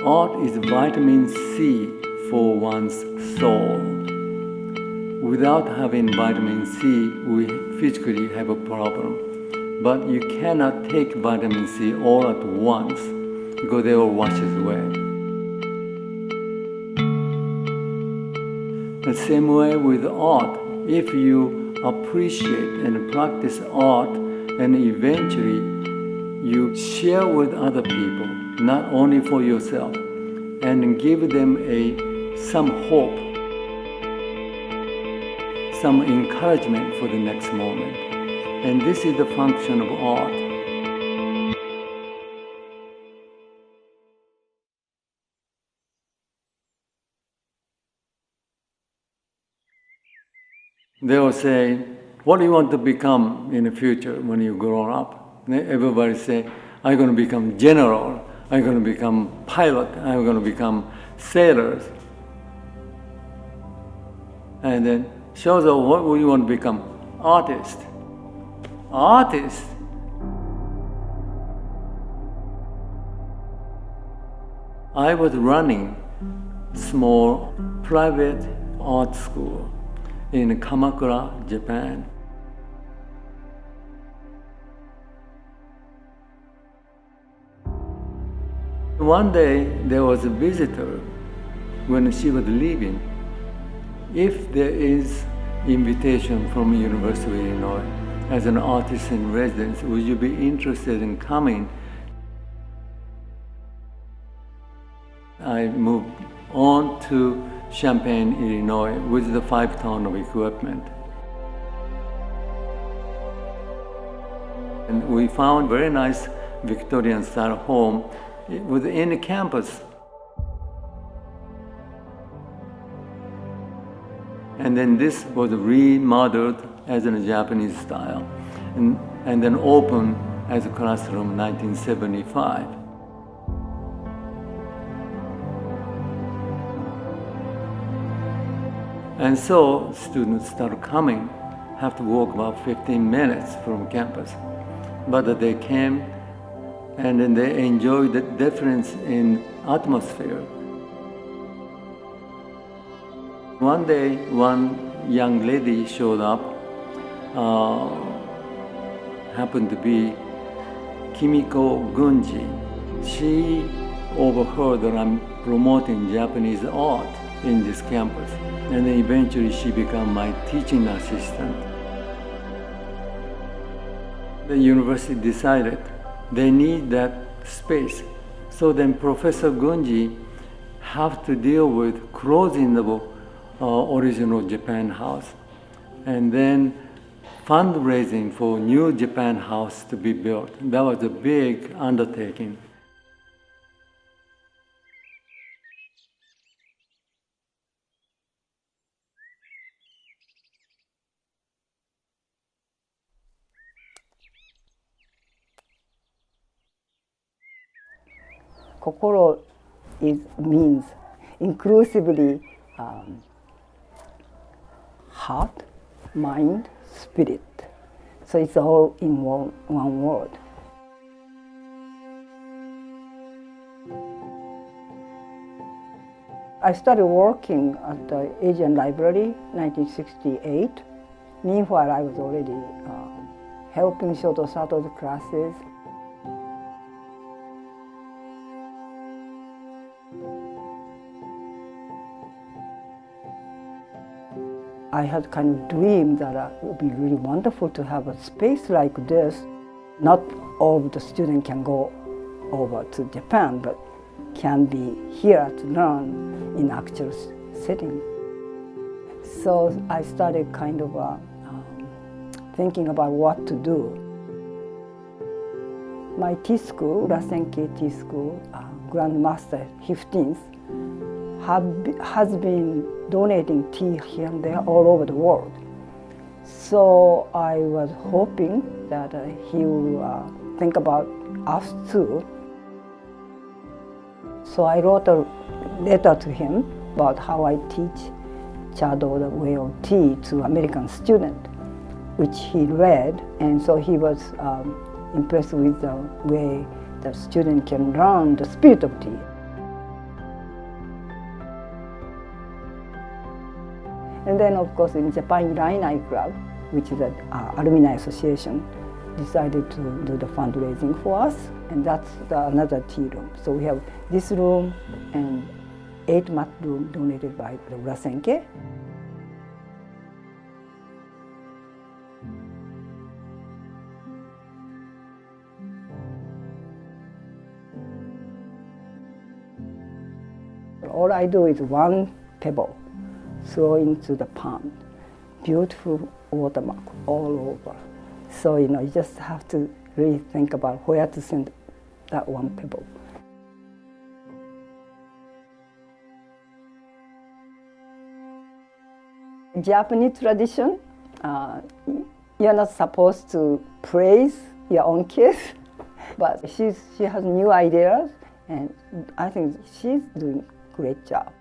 Art is vitamin C for one's soul. Without having vitamin C, we physically have a problem. But you cannot take vitamin C all at once because they all washes away. The same way with art. If you appreciate and practice art, and eventually you share with other people, not only for yourself, and give them some hope, some encouragement for the next moment. And this is the function of art. They will say, what do you want to become in the future when you grow up? Everybody say, I'm going to become general, I'm going to become pilot, I'm going to become sailors. And then shows up, what do you want to become? Artist. Artist. I was running small private art school in Kamakura, Japan. One day there was a visitor when she was leaving. If there is invitation from University of Illinois as an artist in residence, would you be interested in coming? I moved on to Champaign, Illinois with the 5 tons of equipment. And we found very nice Victorian style home within the campus. And then this was remodeled as in a Japanese style, and then opened as a classroom in 1975. And so students started coming, have to walk about 15 minutes from campus. But they came, and then they enjoyed the difference in atmosphere. One day, one young lady showed up, happened to be Kimiko Gunji. She overheard that I'm promoting Japanese art in this campus, and then eventually she became my teaching assistant. The university decided they need that space, so then Professor Gunji have to deal with closing the original Japan house, and then fundraising for new Japan house to be built. That was a big undertaking. Kokoro means inclusively heart, mind, spirit. So it's all in one word. I started working at the Asian Library in 1968. Meanwhile, I was already helping Shoto Sato's classes. I had kind of dreamed that it would be really wonderful to have a space like this. Not all of the students can go over to Japan, but can be here to learn in actual setting. So I started kind of thinking about what to do. My tea school, Rasenke Tea School, Grandmaster 15th, has been donating tea here and there all over the world. So I was hoping that he will think about us too. So I wrote a letter to him about how I teach Chado, the way of tea, to American students, which he read, and so he was impressed with the way the student can learn the spirit of tea. And then, of course, in Japan Illini Club, which is an alumni association, decided to do the fundraising for us, and that's another tea room. So we have this room and 8 mat room donated by the Urasenke. All I do is one pebble, throw into the pond. Beautiful watermark all over. So, you just have to really think about where to send that one pebble. Japanese tradition, you're not supposed to praise your own kids, but she has new ideas, and I think she's doing a great job.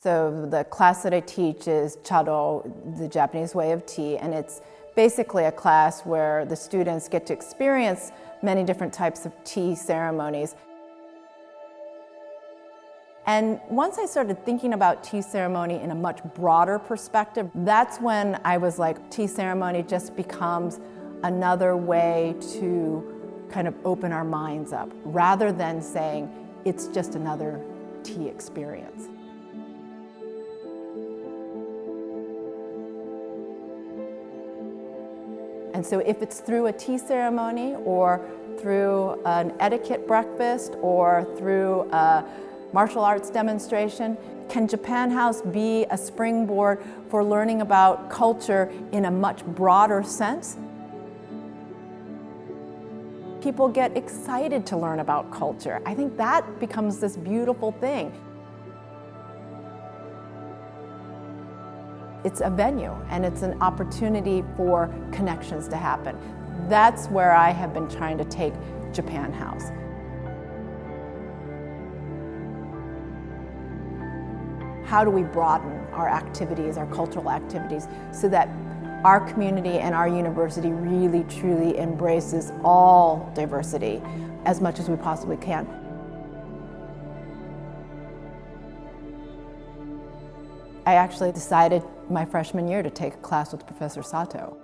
So the class that I teach is Chado, the Japanese way of tea, and it's basically a class where the students get to experience many different types of tea ceremonies. And once I started thinking about tea ceremony in a much broader perspective, that's when I was like, tea ceremony just becomes another way to kind of open our minds up, rather than saying it's just another tea experience. And so if it's through a tea ceremony or through an etiquette breakfast or through a martial arts demonstration, can Japan House be a springboard for learning about culture in a much broader sense? People get excited to learn about culture. I think that becomes this beautiful thing. It's a venue, and it's an opportunity for connections to happen. That's where I have been trying to take Japan House. How do we broaden our activities, our cultural activities, so that our community and our university really, truly embraces all diversity as much as we possibly can? I actually decided my freshman year to take a class with Professor Sato.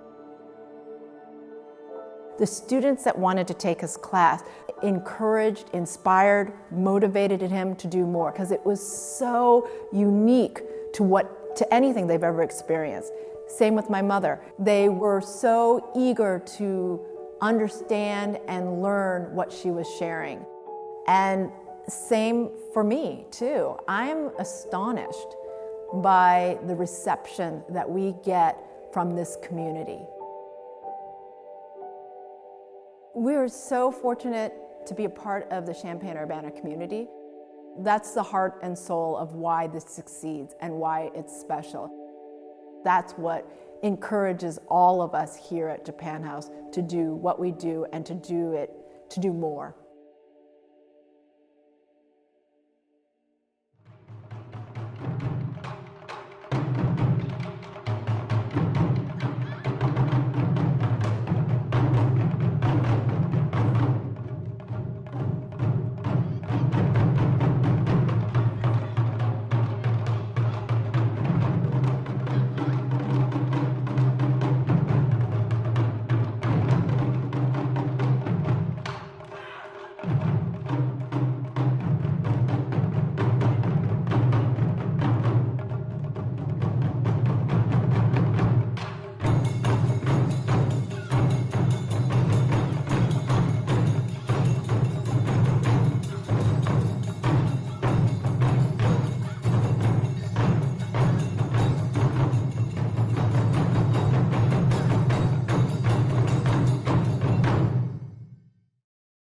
The students that wanted to take his class encouraged, inspired, motivated him to do more, because it was so unique to anything they've ever experienced. Same with my mother. They were so eager to understand and learn what she was sharing. And same for me too. I'm astonished by the reception that we get from this community. We are so fortunate to be a part of the Champaign-Urbana community. That's the heart and soul of why this succeeds and why it's special. That's what encourages all of us here at Japan House to do what we do and to do more.